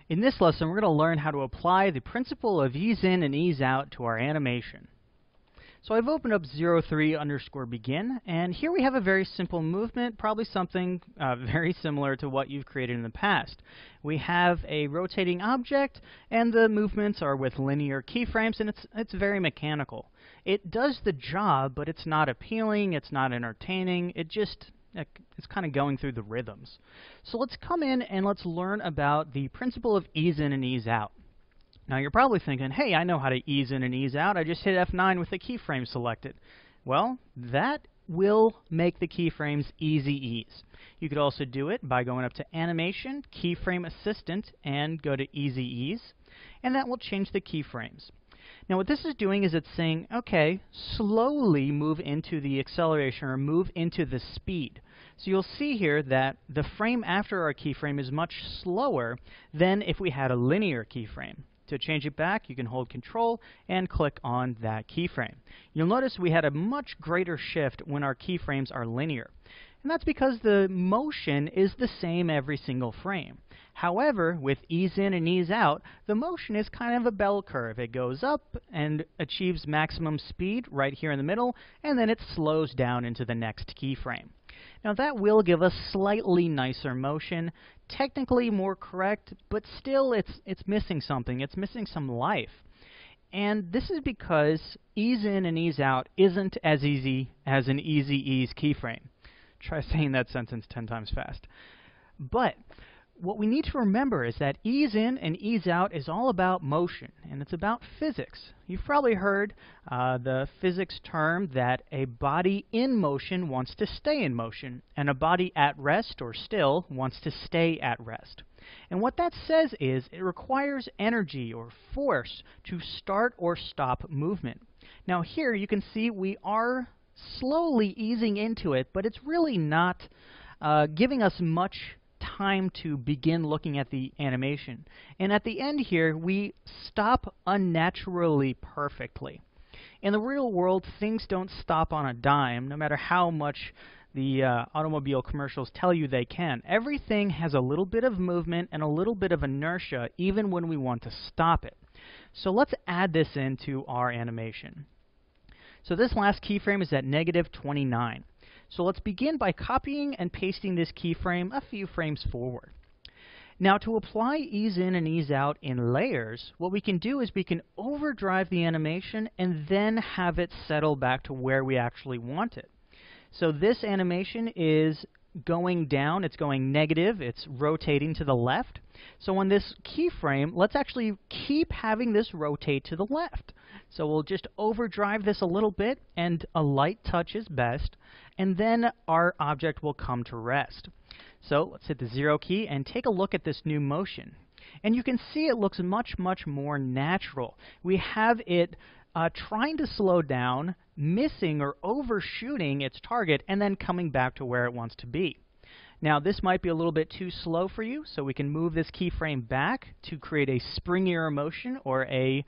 In this lesson, we're going to learn how to apply the principle of ease in and ease out to our animation. So I've opened up 03_begin, and here we have a very simple movement, probably something very similar to what you've created in the past. We have a rotating object, and the movements are with linear keyframes, and it's very mechanical. It does the job, but it's not appealing, it's not entertaining, it's kind of going through the rhythms. So let's come in and let's learn about the principle of ease in and ease out. Now you're probably thinking, hey, I know how to ease in and ease out. I just hit F9 with the keyframe selected. Well, that will make the keyframes easy ease. You could also do it by going up to Animation, Keyframe Assistant, and go to Easy Ease, and that will change the keyframes. Now what this is doing is it's saying, okay, slowly move into the acceleration or move into the speed. So you'll see here that the frame after our keyframe is much slower than if we had a linear keyframe. To change it back, you can hold Control and click on that keyframe. You'll notice we had a much greater shift when our keyframes are linear. And that's because the motion is the same every single frame. However, with ease in and ease out, the motion is kind of a bell curve. It goes up and achieves maximum speed right here in the middle, and then it slows down into the next keyframe. Now that will give us slightly nicer motion, technically more correct, but still it's missing something. It's missing some life. And this is because ease in and ease out isn't as easy as an easy ease keyframe. Try saying that sentence 10 times fast. But what we need to remember is that ease in and ease out is all about motion, and it's about physics. You've probably heard the physics term that a body in motion wants to stay in motion, and a body at rest or still wants to stay at rest. And what that says is it requires energy or force to start or stop movement. Now here you can see we are slowly easing into it, but it's really not giving us much time to begin looking at the animation. And at the end here, we stop unnaturally perfectly. In the real world, things don't stop on a dime, no matter how much the automobile commercials tell you they can. Everything has a little bit of movement and a little bit of inertia, even when we want to stop it. So let's add this into our animation. So this last keyframe is at -29. So let's begin by copying and pasting this keyframe a few frames forward. Now to apply ease in and ease out in layers, what we can do is we can overdrive the animation and then have it settle back to where we actually want it. So this animation is going down, it's going negative, it's rotating to the left. So on this keyframe, let's actually keep having this rotate to the left. So we'll just overdrive this a little bit, and a light touch is best, and then our object will come to rest. So let's hit the 0 key and take a look at this new motion. And you can see it looks much, much more natural. We have it trying to slow down, missing or overshooting its target, and then coming back to where it wants to be. Now this might be a little bit too slow for you, so we can move this keyframe back to create a springier motion or a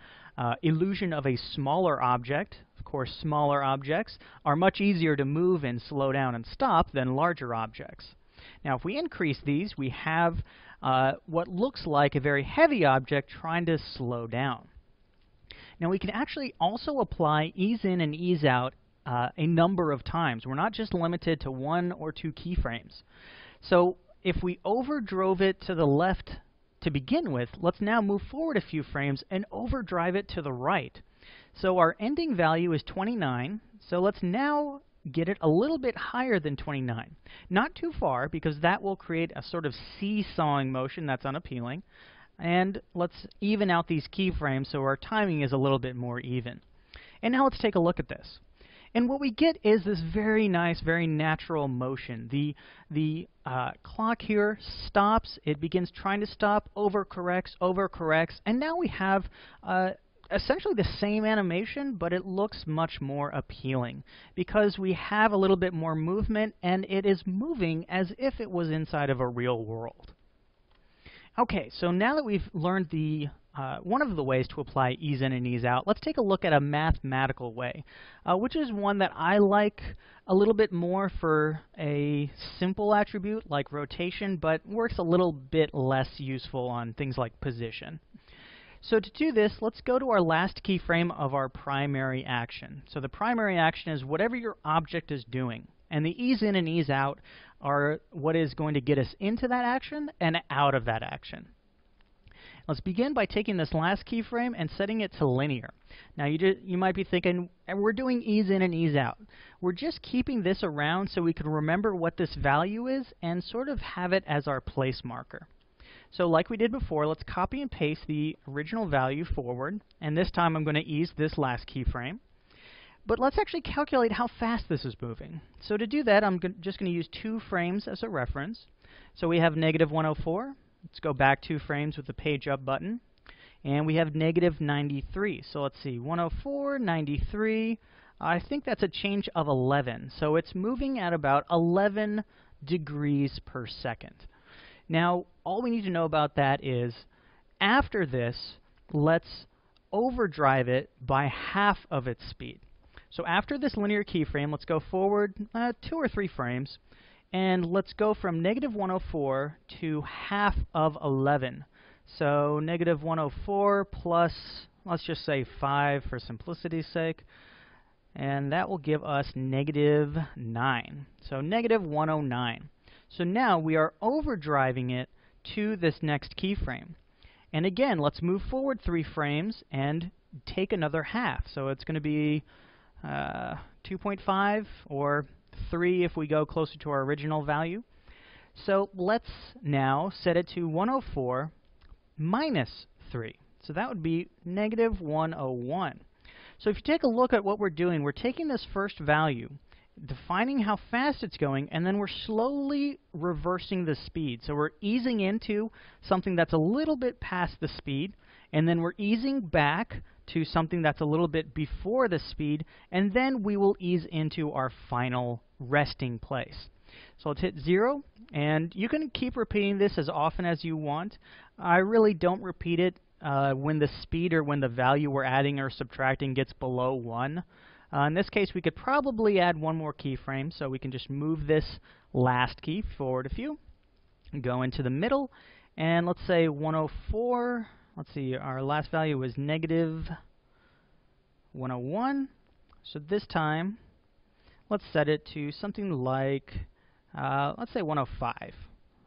illusion of a smaller object. Of course, smaller objects are much easier to move and slow down and stop than larger objects. Now if we increase these, we have what looks like a very heavy object trying to slow down. Now we can actually also apply ease in and ease out a number of times. We're not just limited to 1 or 2 keyframes. So if we overdrove it to the left to begin with, let's now move forward a few frames and overdrive it to the right. So our ending value is 29, so let's now get it a little bit higher than 29. Not too far, because that will create a sort of seesawing motion that's unappealing. And let's even out these keyframes so our timing is a little bit more even. And now let's take a look at this. And what we get is this very nice, very natural motion. The clock here stops, it begins trying to stop, overcorrects, and now we have essentially the same animation, but it looks much more appealing because we have a little bit more movement, and it is moving as if it was inside of a real world. Okay, so now that we've learned the one of the ways to apply ease in and ease out, let's take a look at a mathematical way, which is one that I like a little bit more for a simple attribute like rotation, but works a little bit less useful on things like position. So to do this, let's go to our last keyframe of our primary action. So the primary action is whatever your object is doing, and the ease in and ease out are what is going to get us into that action and out of that action. Let's begin by taking this last keyframe and setting it to linear. Now you might be thinking, we're doing ease in and ease out. We're just keeping this around so we can remember what this value is and sort of have it as our place marker. So like we did before, let's copy and paste the original value forward, and this time I'm going to ease this last keyframe. But let's actually calculate how fast this is moving. So to do that, I'm just going to use 2 frames as a reference. So we have -104. Let's go back 2 frames with the page up button. And we have -93. So let's see, 104, 93. I think that's a change of 11. So it's moving at about 11 degrees per second. Now, all we need to know about that is, after this, let's overdrive it by half of its speed. So after this linear keyframe, let's go forward 2 or 3 frames. And let's go from -104 to half of 11. So -104 plus, let's just say 5 for simplicity's sake. And that will give us -9. So -109. So now we are overdriving it to this next keyframe. And again, let's move forward 3 frames and take another half. So it's going to be 2.5 or 3 if we go closer to our original value. So let's now set it to 104 minus 3. So that would be -101. So if you take a look at what we're doing, we're taking this first value, defining how fast it's going, and then we're slowly reversing the speed. So we're easing into something that's a little bit past the speed, and then we're easing back to something that's a little bit before the speed, and then we will ease into our final resting place. So let's hit 0, and you can keep repeating this as often as you want. I really don't repeat it when the speed or when the value we're adding or subtracting gets below 1. In this case, we could probably add 1 more keyframe, so we can just move this last key forward a few, go into the middle, and let's say 104. Let's see, our last value was -101. So this time, let's set it to something like, let's say 105.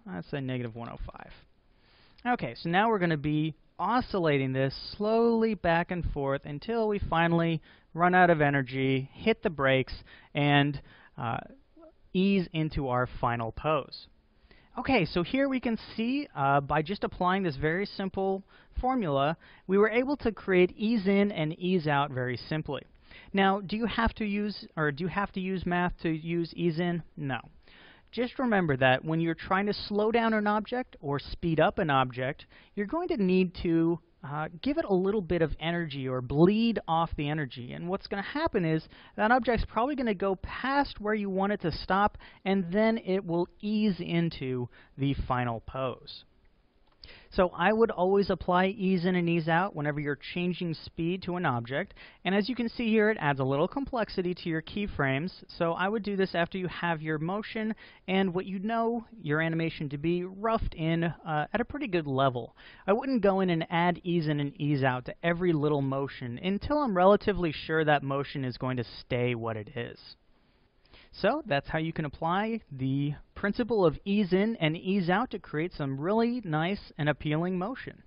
Let's say -105. Okay, so now we're going to be oscillating this slowly back and forth until we finally run out of energy, hit the brakes, and ease into our final pose. Okay, so here we can see by just applying this very simple formula, we were able to create ease in and ease out very simply. Now, do you have to use math to use ease in? No. Just remember that when you're trying to slow down an object or speed up an object, you're going to need to give it a little bit of energy or bleed off the energy. And what's going to happen is that object's probably going to go past where you want it to stop, and then it will ease into the final pose. So I would always apply ease in and ease out whenever you're changing speed to an object. And as you can see here, it adds a little complexity to your keyframes. So I would do this after you have your motion and what you know your animation to be roughed in at a pretty good level. I wouldn't go in and add ease in and ease out to every little motion until I'm relatively sure that motion is going to stay what it is. So that's how you can apply the principle of ease in and ease out to create some really nice and appealing motion.